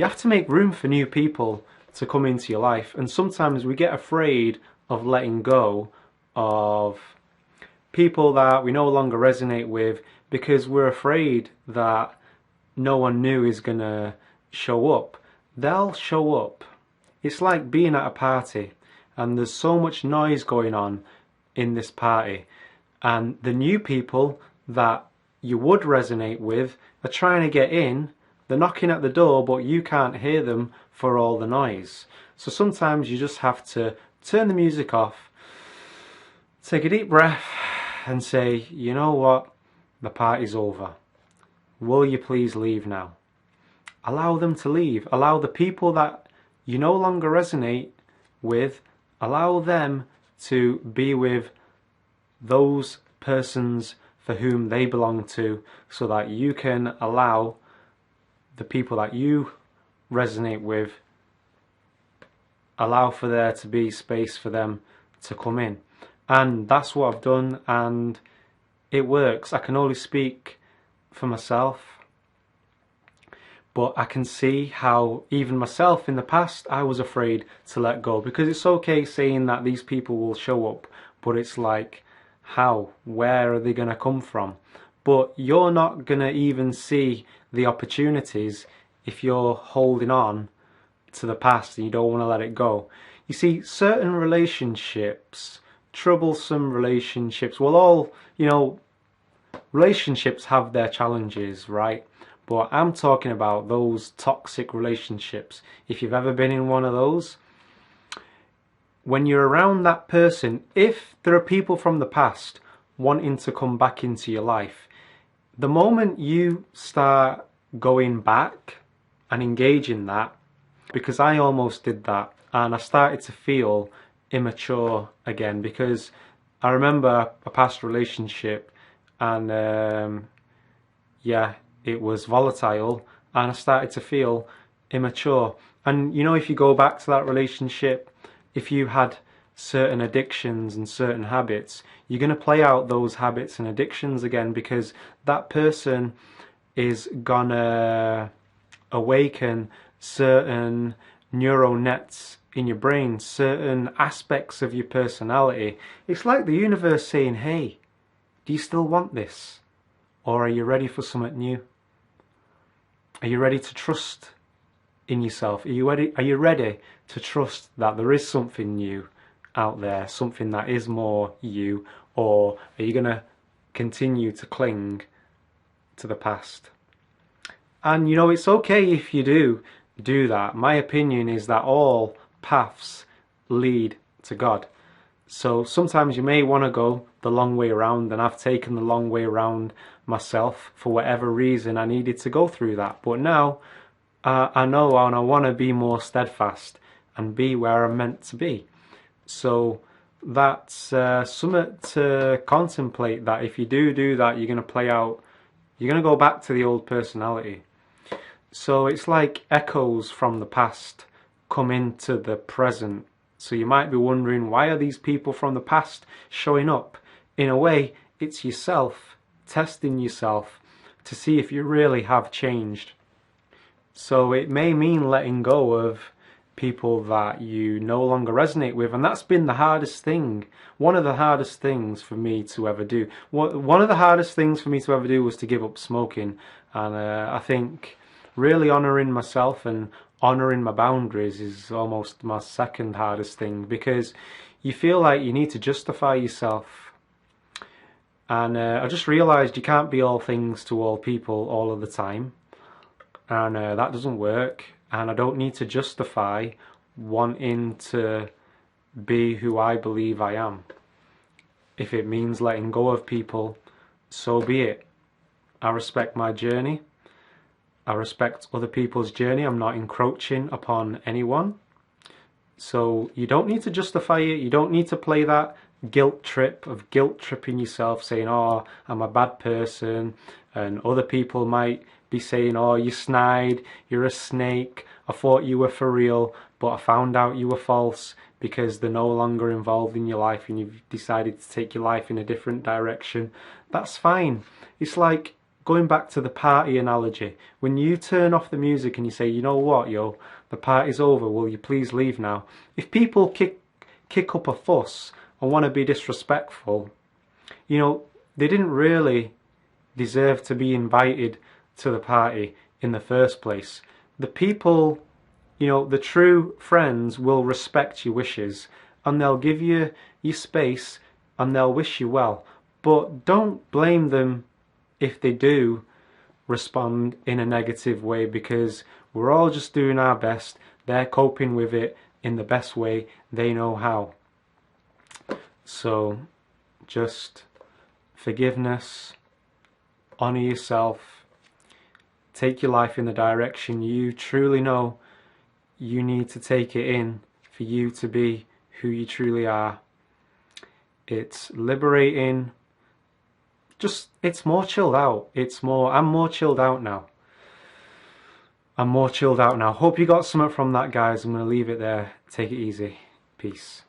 you have to make room for new people to come into your life. And sometimes we get afraid of letting go of people that we no longer resonate with because we're afraid that no one new is going to show up. They'll show up. It's like being at a party and there's so much noise going on in this party, and the new people that you would resonate with are trying to get in. They're knocking at the door, but you can't hear them for all the noise. So sometimes you just have to turn the music off, take a deep breath and say, you know what, the party's over. Will you please leave now? Allow them to leave. Allow the people that you no longer resonate with, allow them to be with those persons for whom they belong to, so that you can allow the people that you resonate with, allow for there to be space for them to come in. And that's what I've done, and it works. I can only speak for myself, but I can see how even myself in the past I was afraid to let go, because it's okay saying that these people will show up, but it's like, how? Where are they going to come from? But you're not going to even see the opportunities if you're holding on to the past and you don't want to let it go. You see, certain relationships, troublesome relationships, well, all, relationships have their challenges, right? But I'm talking about those toxic relationships. If you've ever been in one of those, when you're around that person, if there are people from the past wanting to come back into your life, the moment you start going back and engaging that, because I almost did that, and I started to feel immature again, because I remember a past relationship, and yeah, it was volatile, and I started to feel immature. And if you go back to that relationship, if you had certain addictions and certain habits, you're going to play out those habits and addictions again, because that person is gonna awaken certain neural nets in your brain, certain aspects of your personality. It's like the universe saying, hey, do you still want this? Or are you ready for something new? Are you ready to trust in yourself? Are you ready to trust that there is something new out there, something that is more you? Or are you going to continue to cling to the past? And it's okay if you do that. My opinion is that all paths lead to God. So sometimes you may want to go the long way around, and I've taken the long way around myself for whatever reason. I needed to go through that. But now I know, and I want to be more steadfast and be where I'm meant to be. So that's something to contemplate, that if you do that, you're going to play out, you're going to go back to the old personality. So it's like echoes from the past come into the present. So you might be wondering, why are these people from the past showing up? In a way, it's yourself testing yourself to see if you really have changed. So it may mean letting go of people that you no longer resonate with, and that's been the hardest thing. One of the hardest things for me to ever do. One of the hardest things for me to ever do was to give up smoking, and I think really honouring myself and honouring my boundaries is almost my second hardest thing, because you feel like you need to justify yourself. And I just realised you can't be all things to all people all of the time, and that doesn't work. And I don't need to justify wanting to be who I believe I am. If it means letting go of people, so be it. I respect my journey. I respect other people's journey. I'm not encroaching upon anyone. So you don't need to justify it. You don't need to play that guilt trip of guilt tripping yourself, saying, oh, I'm a bad person. And other people might be saying, oh, you snide, you're a snake, I thought you were for real, but I found out you were false, because they're no longer involved in your life and you've decided to take your life in a different direction. That's fine. It's like going back to the party analogy, when you turn off the music and you say, you know what, yo, the party's over, will you please leave now? If people kick up a fuss and want to be disrespectful, you know, they didn't really deserve to be invited to the party in the first place. The people, you know, the true friends will respect your wishes and they'll give you your space and they'll wish you well. But don't blame them if they do respond in a negative way, because we're all just doing our best. They're coping with it in the best way they know how. So just forgiveness, honor yourself, take your life in the direction you truly know you need to take it in for you to be who you truly are. It's liberating. It's more chilled out. I'm more chilled out now. Hope you got something from that, guys. I'm going to leave it there. Take it easy. Peace.